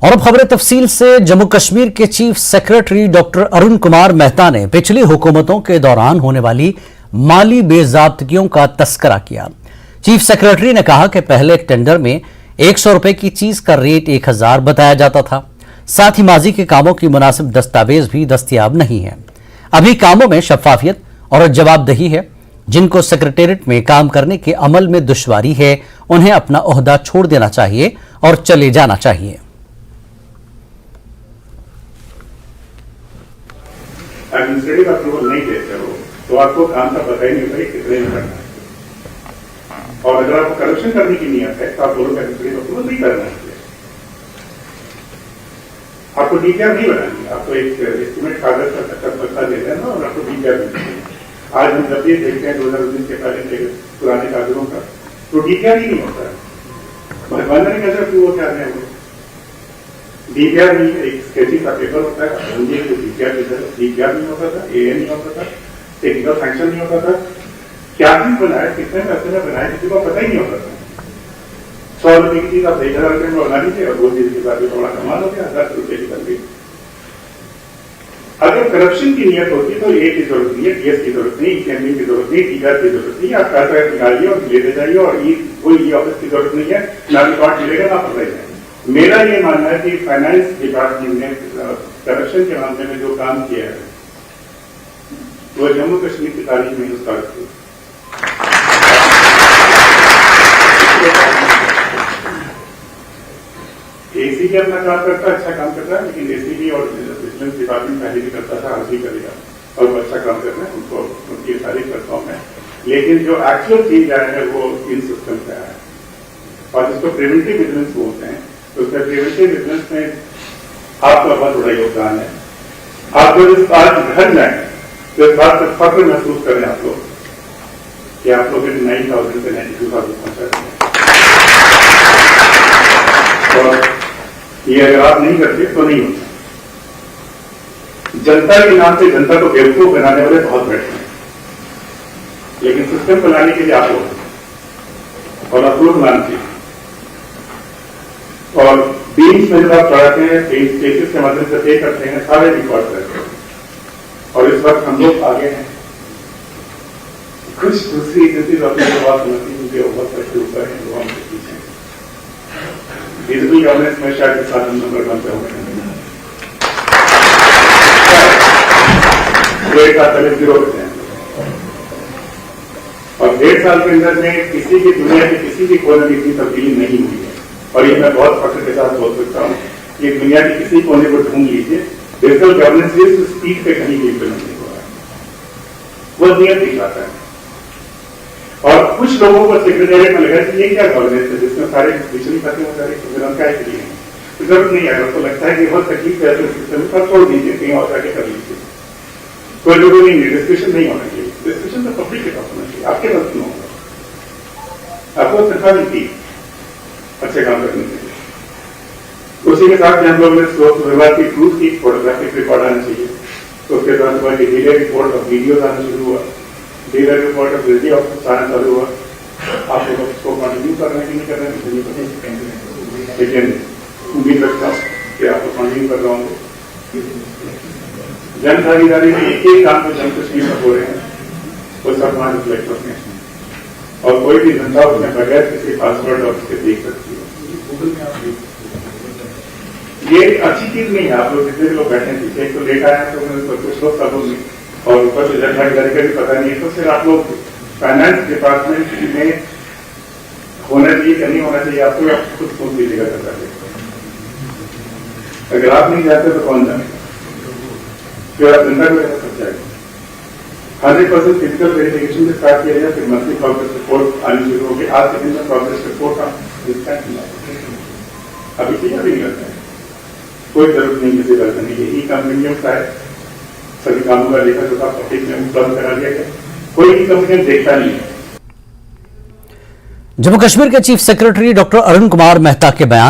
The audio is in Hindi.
और अब खबरें तफसील से। जम्मू कश्मीर के chief secretary doctor Arun Kumar Mehta ने पिछली हुकूमतों के दौरान होने वाली माली बेज़ाब्तगियों का तस्करा किया। चीफ सेक्रेटरी ने कहा कि पहले टेंडर में 100 रुपए की चीज का रेट 1000 बताया जाता था। साथ ही माजी के कामों की मुनासिब दस्तावेज भी दस्तयाब नहीं है। अभी कामों में शफाफियत और जवाबदेही है। जिनको सेक्रेटेरिएट में काम करने के अमल में दुश्वारी है, उन्हें अपना ओहदा छोड़ देना चाहिए और चले जाना चाहिए। एडमिनिस्ट्रेटिव अप्रूवल नहीं देते हो तो आपको काम का पता ही नहीं होता कितने में करना है। और अगर आपको करप्शन करने की नीयत है तो आप बोलो एडमिनिस्ट्रेटिव अप्रूवल नहीं करना है। आपको डीपीआर नहीं बनानी, आपको एक एस्टिमेट कागज का पता दे देना और आपको डीपीआर बनानी। आज हम जब ये देखते हैं 2019 के पहले के पुराने कागजों का तो डीपीआर ही नहीं होता है। भगवान ने कैसे अप्रूवल क्या है? डीपीआर नहीं, एक स्केचिंग का पेपर होता है। डीपीआर नहीं होता था, एए नहीं होता था, टेक्निकल सैंक्शन नहीं होता था। क्या चीज बनाया, कितने पैसे में बनाया, किसी को पता ही नहीं होता था। 100 रुपए की चीज आप 1000 रुपए में बना लीजिए और वो चीज के बाद थोड़ा कमाल हो गया, 1000 रुपए की कर ली। अगर करप्शन की नीयत होती तो ए की जरूरत नहीं है, टीएस की जरूरत नहीं, ईएमई की जरूरत नहीं, टीआर की जरूरत नहीं। आप पैसा निकालिए और लेते जाइए और कोई ऑफिस की जरूरत नहीं है। ना रिकॉर्ड मिलेगा ना पकड़े जाएंगे। मेरा ये मानना है कि फाइनेंस डिपार्टमेंट ने करप्शन के मामले में जो काम किया है वो जम्मू कश्मीर की तारीख में उसका एसीबी अपना काम करता है, अच्छा काम करता है, लेकिन एसीबी और विजिलेंस डिपार्टमेंट पहले भी करता था, आज भी करेगा और वो अच्छा काम करना है, उनको उनकी तारीफ करता हूं मैं। लेकिन जो एक्चुअल चीज आया है वो इन सिस्टम से आया है और जिसको प्रिवेंटिव विजिलेंस बोलते हैं। तो उसका प्रिवेंटिव विजिलेंस में आपका बहुत बड़ा योगदान है। आप जब इस बात घर जाए तो इस बात पर फख्र महसूस करें आप लोग कि आप लोग 9,000 से 92,000 पहुंचा रहे हैं। और ये अगर आप नहीं करते तो नहीं होता। जनता के नाम से जनता को बेवकूफ बनाने वाले बहुत बैठे हैं, लेकिन सिस्टम बनाने के लिए आप लोग और अप्रूव बनाना चाहिए। और बीच में जब आप चढ़ाते हैं, केसेस के माध्यम से पे करते हैं, सारे रिकॉर्ड करते हैं। और इस वक्त हम लोग आगे हैं। कुछ दूसरी एजेंसी अपनी बात समझती है, उनके बहुत पैसे ऊपर है, वो हमसे पीछे हैं। डिजिटल गवर्नेंस में शायद के साथ हम नंबर 1 पे होंगे। 1.5 साल पहले 0% और 1.5 साल के अंदर में किसी भी दुनिया के किसी भी कोने में इतनी तब्दीली नहीं हुई है। और ये मैं बहुत फख्र के साथ बोल सकता हूँ कि दुनिया के किसी कोने को ढूंढ लीजिए, डिजिटल गवर्नेंस इस स्पीड पे कहीं भी इम्प्लीमेंट नहीं हो रहा है। वो नियत दिखाता है। और कुछ लोगों को सेक्रेटेरिएट में लगा कि ये क्या गवर्नेंस है जिसमें सारे बिजली खत्म हो जा रहे क्या करिए, तो जरूरत नहीं है। उसको लगता है कि बहुत तकलीफ है सिस्टम पर, छोड़ दीजिए, कहीं और जाके कर लीजिए। कोई जरूरी नहीं है, डिस्कशन नहीं होना चाहिए। डिस्कशन तो पब्लिक के पास होना चाहिए, आपके पास क्यों होगा? आपको तनख्वाह मिलती है अच्छे काम करने के लिए। उसी के साथ हम लोग ने विवाद की प्रूफ की फोटोग्राफिक रिकॉर्ड आना चाहिए। तो उसके बाद हमारी डिले रिपोर्ट ऑफ वीडियो आना शुरू हुआ, delay report of visit office आना चालू हुआ। आप लोग उसको कंटिन्यू कर रहे हैं कि नहीं कर रहे हैं, लेकिन उम्मीद रखता हूँ कि आपको कंटिन्यू कर रहा हूँ। जन भागीदारी में एक ही काम को जम्मू कश्मीर में हो रहे हैं, वो सब वहां रिफ्लेक्ट होते हैं और कोई भी जनता उसमें बगैर किसी पासवर्ड और उसके देख सकती है। ये अच्छी चीज नहीं है। आप लोग जितने भी लोग बैठे हैं पीछे, एक तो लेट आया तो कुछ लोग सब लोग और ऊपर से जन भागीदारी का भी पता नहीं है, तो फिर आप लोग फाइनेंस डिपार्टमेंट में होना चाहिए या नहीं होना चाहिए, आपको आप खुद सोच लीजिएगा। अगर आप नहीं जाते तो कौन जाएगा? फिर आप जनता को ऐसा समझाएगा। 100% फिजिकल वेरिफिकेशन से स्टार्ट किया जाए, फिर मंथली प्रोग्रेस रिपोर्ट आनी शुरू होगी। आज के दिन में प्रोग्रेस रिपोर्ट अभी किया भी नहीं करते हैं। कोई जरूरत नहीं किसी तरह नहीं है। ई कंपनियों का है, सभी कामों का लेखा जोखा पब्लिक में उपलब्ध करा दिया गया। कोई ई कंपनी देखता नहीं है। जम्मू कश्मीर के chief secretary doctor Arun Kumar Mehta के बयान